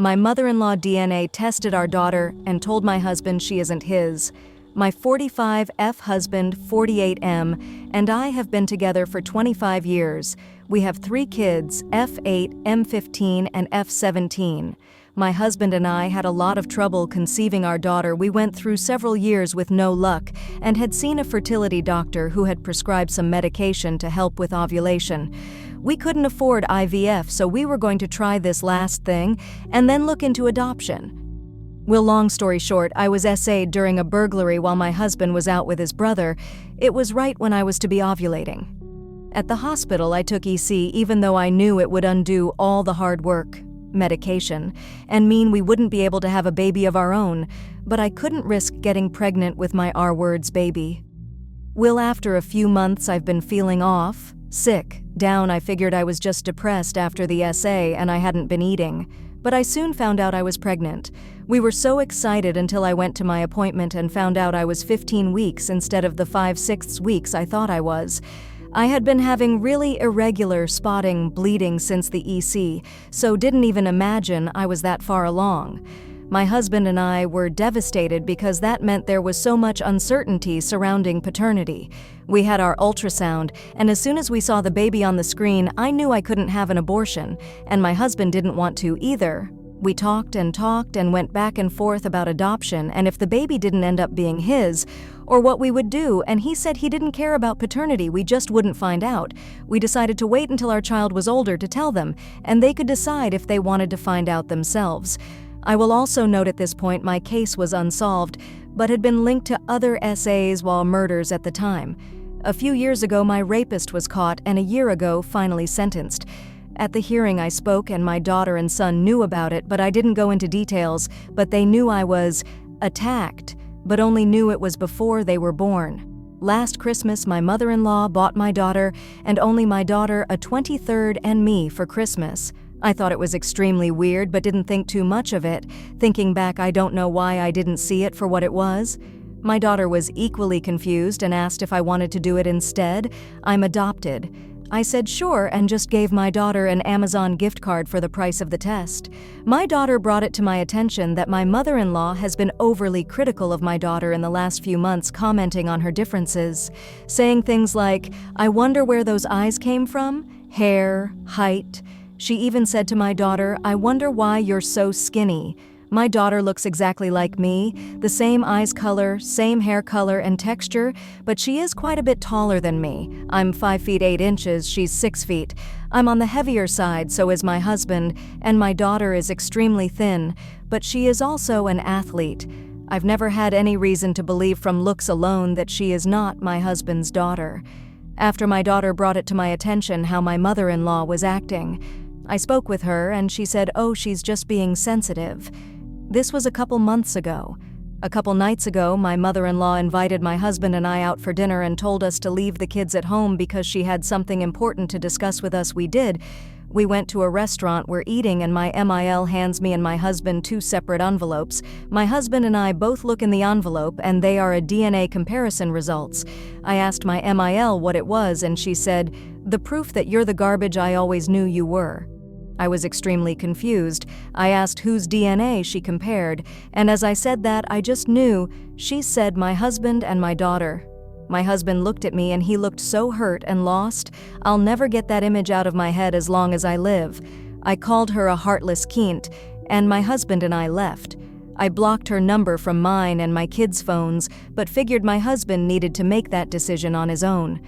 My mother-in-law DNA tested our daughter and told my husband she isn't his. My 45F husband, 48M, and I have been together for 25 years. We have 3 kids, F8, M15, and F17. My husband and I had a lot of trouble conceiving our daughter. We went through several years with no luck and had seen a fertility doctor who had prescribed some medication to help with ovulation. We couldn't afford IVF, so we were going to try this last thing and then look into adoption. Well, long story short, I was SA'd during a burglary while my husband was out with his brother. It was right when I was to be ovulating. At the hospital, I took EC even though I knew it would undo all the hard work, medication, and mean we wouldn't be able to have a baby of our own, but I couldn't risk getting pregnant with my R-words baby. Well, after a few months, I've been feeling off, sick, down. I figured I was just depressed after the SA and I hadn't been eating. But I soon found out I was pregnant. We were so excited until I went to my appointment and found out I was 15 weeks instead of the 5/6 weeks I thought I was. I had been having really irregular spotting bleeding since the EC, so didn't even imagine I was that far along. My husband and I were devastated because that meant there was so much uncertainty surrounding paternity. We had our ultrasound, and as soon as we saw the baby on the screen, I knew I couldn't have an abortion, and my husband didn't want to either. We talked and went back and forth about adoption and if the baby didn't end up being his, or what we would do, and he said he didn't care about paternity, we just wouldn't find out. We decided to wait until our child was older to tell them, and they could decide if they wanted to find out themselves. I will also note at this point my case was unsolved, but had been linked to other SAs while murders at the time. A few years ago, my rapist was caught, and a year ago, finally sentenced. At the hearing, I spoke, and my daughter and son knew about it, but I didn't go into details, but they knew I was attacked, but only knew it was before they were born. Last Christmas, my mother-in-law bought my daughter, and only my daughter, a 23rd, and me for Christmas. I thought it was extremely weird, but didn't think too much of it. Thinking back, I don't know why I didn't see it for what it was. My daughter was equally confused and asked if I wanted to do it instead. I'm adopted. I said sure and just gave my daughter an Amazon gift card for the price of the test. My daughter brought it to my attention that my mother-in-law has been overly critical of my daughter in the last few months, commenting on her differences, saying things like, "I wonder where those eyes came from, hair, height." She even said to my daughter, "I wonder why you're so skinny." My daughter looks exactly like me, the same eyes color, same hair color and texture, but she is quite a bit taller than me. I'm 5 feet 8 inches, she's 6 feet. I'm on the heavier side, so is my husband, and my daughter is extremely thin, but she is also an athlete. I've never had any reason to believe from looks alone that she is not my husband's daughter. After my daughter brought it to my attention how my mother-in-law was acting, I spoke with her and she said, "Oh, she's just being sensitive." This was a couple months ago. A couple nights ago, my mother-in-law invited my husband and I out for dinner and told us to leave the kids at home because she had something important to discuss with us. We did. We went to a restaurant, we're eating, and my MIL hands me and my husband 2 separate envelopes. My husband and I both look in the envelope, and they are a DNA comparison results. I asked my MIL what it was, and she said, "The proof that you're the garbage I always knew you were." I was extremely confused. I asked whose DNA she compared, and as I said that, I just knew. She said my husband and my daughter. My husband looked at me and he looked so hurt and lost. I'll never get that image out of my head as long as I live. I called her a heartless cunt, and my husband and I left. I blocked her number from mine and my kids' phones, but figured my husband needed to make that decision on his own.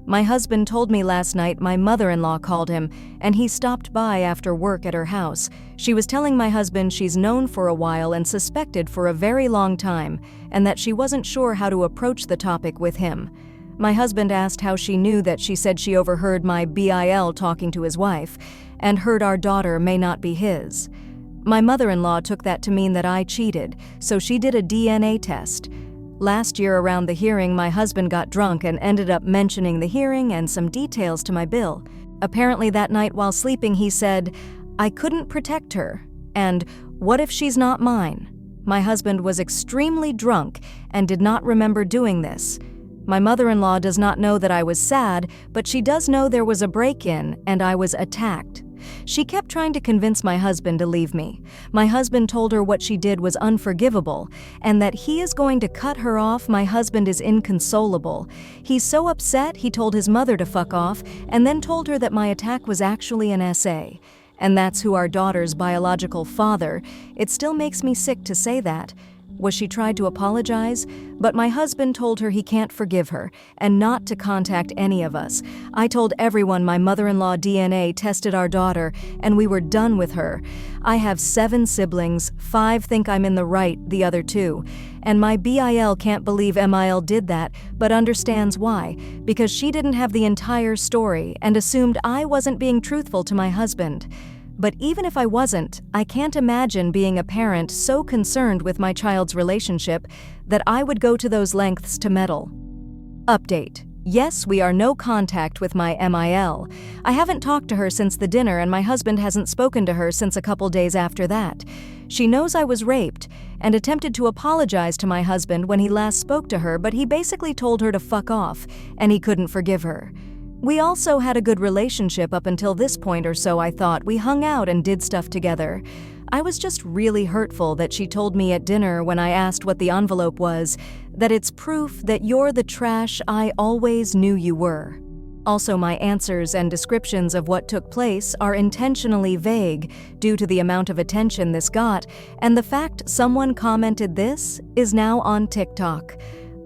My husband told me last night my mother-in-law called him, and he stopped by after work at her house. She was telling my husband she's known for a while and suspected for a very long time, and that she wasn't sure how to approach the topic with him. My husband asked how she knew that. She said she overheard my BIL talking to his wife, and heard our daughter may not be his. My mother-in-law took that to mean that I cheated, so she did a DNA test. Last year around the hearing, my husband got drunk and ended up mentioning the hearing and some details to my bill. Apparently that night while sleeping he said, "I couldn't protect her," and "What if she's not mine?" My husband was extremely drunk and did not remember doing this. My mother-in-law does not know that I was sad, but she does know there was a break-in and I was attacked. She kept trying to convince my husband to leave me. My husband told her what she did was unforgivable, and that he is going to cut her off. My husband is inconsolable. He's so upset he told his mother to fuck off, and then told her that my attack was actually an SA. And that's who our daughter's biological father. It still makes me sick to say that. Was she tried to apologize? But my husband told her he can't forgive her, and not to contact any of us. I told everyone my mother-in-law DNA tested our daughter, and we were done with her. I have 7 siblings, 5 think I'm in the right, the other 2. And my BIL can't believe MIL did that, but understands why, because she didn't have the entire story and assumed I wasn't being truthful to my husband. But even if I wasn't, I can't imagine being a parent so concerned with my child's relationship that I would go to those lengths to meddle. Update. Yes, we are no contact with my MIL. I haven't talked to her since the dinner, and my husband hasn't spoken to her since a couple days after that. She knows I was raped and attempted to apologize to my husband when he last spoke to her, but he basically told her to fuck off, and he couldn't forgive her. We also had a good relationship up until this point or so. I thought we hung out and did stuff together. I was just really hurtful that she told me at dinner when I asked what the envelope was, that it's proof that you're the trash I always knew you were. Also, my answers and descriptions of what took place are intentionally vague due to the amount of attention this got, and the fact someone commented this is now on TikTok.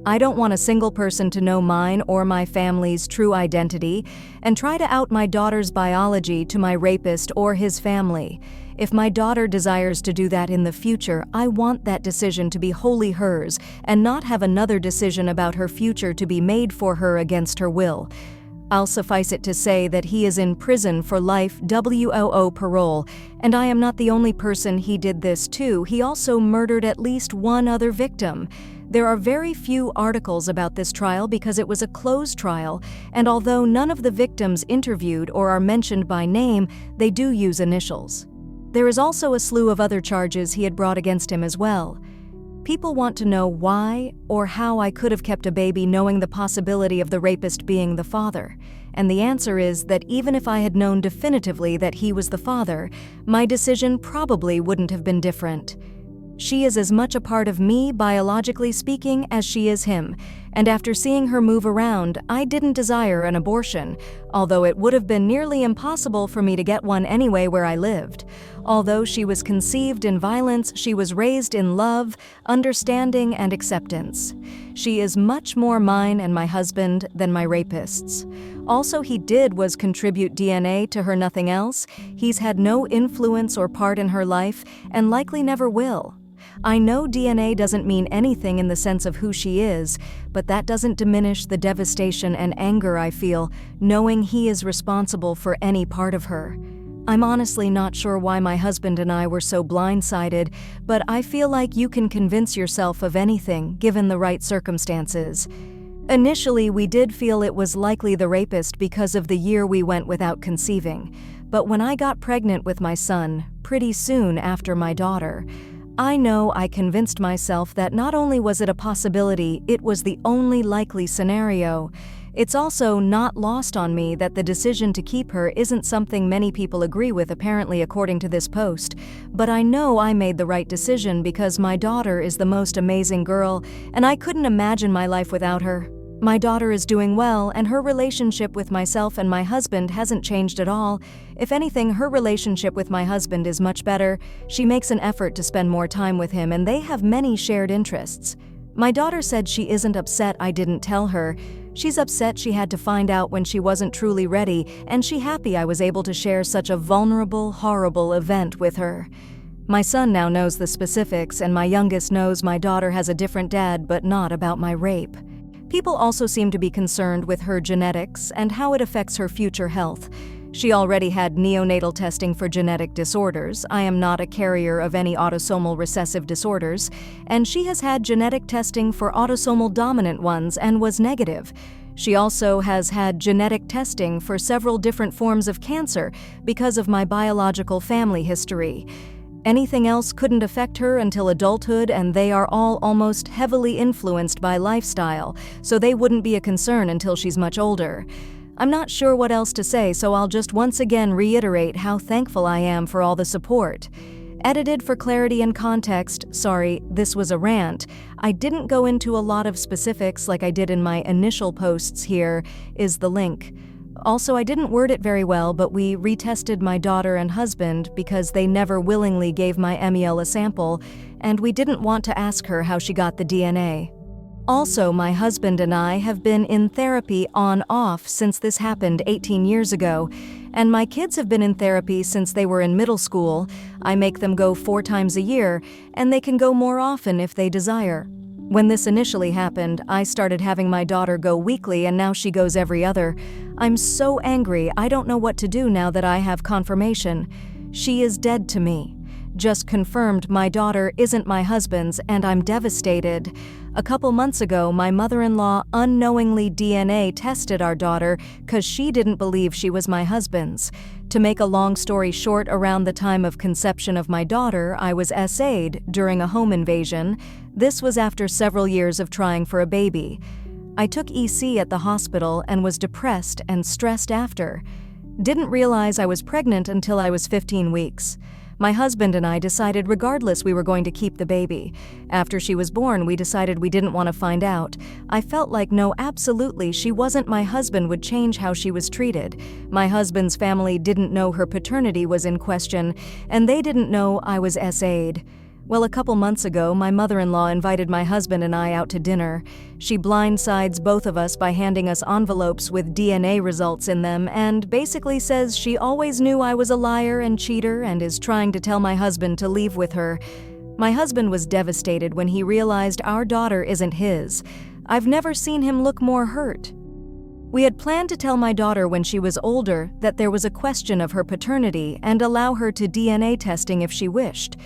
I don't want a single person to know mine or my family's true identity and try to out my daughter's biology to my rapist or his family. If my daughter desires to do that in the future, I want that decision to be wholly hers and not have another decision about her future to be made for her against her will. I'll suffice it to say that he is in prison for life WOO parole, and I am not the only person he did this to. He also murdered at least one other victim. There are very few articles about this trial because it was a closed trial, and although none of the victims interviewed or are mentioned by name, they do use initials. There is also a slew of other charges he had brought against him as well. People want to know why or how I could have kept a baby knowing the possibility of the rapist being the father. And the answer is that even if I had known definitively that he was the father, my decision probably wouldn't have been different. She is as much a part of me, biologically speaking, as she is him, and after seeing her move around, I didn't desire an abortion, although it would have been nearly impossible for me to get one anyway where I lived. Although she was conceived in violence, she was raised in love, understanding, and acceptance. She is much more mine and my husband than my rapist's. Also, he did was contribute DNA to her, nothing else. He's had no influence or part in her life, and likely never will. I know DNA doesn't mean anything in the sense of who she is, but that doesn't diminish the devastation and anger I feel knowing he is responsible for any part of her. I'm honestly not sure why my husband and I were so blindsided, but I feel like you can convince yourself of anything given the right circumstances. Initially, we did feel it was likely the rapist because of the year we went without conceiving, but when I got pregnant with my son, pretty soon after my daughter, I know I convinced myself that not only was it a possibility, it was the only likely scenario. It's also not lost on me that the decision to keep her isn't something many people agree with, apparently, according to this post. But I know I made the right decision because my daughter is the most amazing girl, and I couldn't imagine my life without her. My daughter is doing well, and her relationship with myself and my husband hasn't changed at all. If anything, her relationship with my husband is much better. She makes an effort to spend more time with him, and they have many shared interests. My daughter said she isn't upset I didn't tell her. She's upset she had to find out when she wasn't truly ready, and she's happy I was able to share such a vulnerable, horrible event with her. My son now knows the specifics, and my youngest knows my daughter has a different dad, but not about my rape. People also seem to be concerned with her genetics and how it affects her future health. She already had neonatal testing for genetic disorders. I am not a carrier of any autosomal recessive disorders, and she has had genetic testing for autosomal dominant ones and was negative. She also has had genetic testing for several different forms of cancer because of my biological family history. Anything else couldn't affect her until adulthood, and they are all almost heavily influenced by lifestyle, so they wouldn't be a concern until she's much older. I'm not sure what else to say, so I'll just once again reiterate how thankful I am for all the support. Edited for clarity and context, sorry, this was a rant. I didn't go into a lot of specifics like I did in my initial posts. Here is the link. Also, I didn't word it very well, but we retested my daughter and husband because they never willingly gave my Emiel a sample, and we didn't want to ask her how she got the DNA. Also, my husband and I have been in therapy on-off since this happened 18 years ago, and my kids have been in therapy since they were in middle school. I make them go 4 times a year, and they can go more often if they desire. When this initially happened, I started having my daughter go weekly, and now she goes every other. I'm so angry, I don't know what to do now that I have confirmation. She is dead to me. Just confirmed my daughter isn't my husband's, and I'm devastated. A couple months ago, my mother-in-law unknowingly DNA tested our daughter because she didn't believe she was my husband's. To make a long story short, around the time of conception of my daughter, I was SA'd during a home invasion. This was after several years of trying for a baby. I took EC at the hospital and was depressed and stressed after. Didn't realize I was pregnant until I was 15 weeks. My husband and I decided regardless we were going to keep the baby. After she was born, we decided we didn't want to find out. I felt like no, absolutely, she wasn't my husband would change how she was treated. My husband's family didn't know her paternity was in question, and they didn't know I was SA'd. Well, a couple months ago, my mother-in-law invited my husband and I out to dinner. She blindsides both of us by handing us envelopes with DNA results in them and basically says she always knew I was a liar and cheater and is trying to tell my husband to leave with her. My husband was devastated when he realized our daughter isn't his. I've never seen him look more hurt. We had planned to tell my daughter when she was older that there was a question of her paternity and allow her to DNA testing if she wished.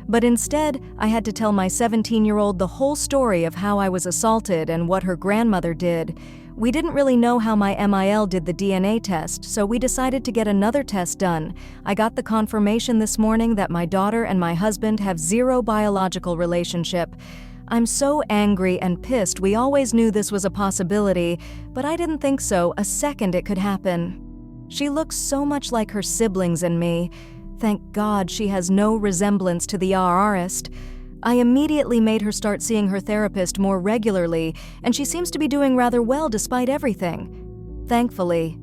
But instead, I had to tell my 17-year-old the whole story of how I was assaulted and what her grandmother did. We didn't really know how my MIL did the DNA test, so we decided to get another test done. I got the confirmation this morning that my daughter and my husband have zero biological relationship. I'm so angry and pissed. We always knew this was a possibility, but I didn't think so a second it could happen. She looks so much like her siblings and me. Thank God she has no resemblance to the RRist. I immediately made her start seeing her therapist more regularly, and she seems to be doing rather well despite everything. Thankfully,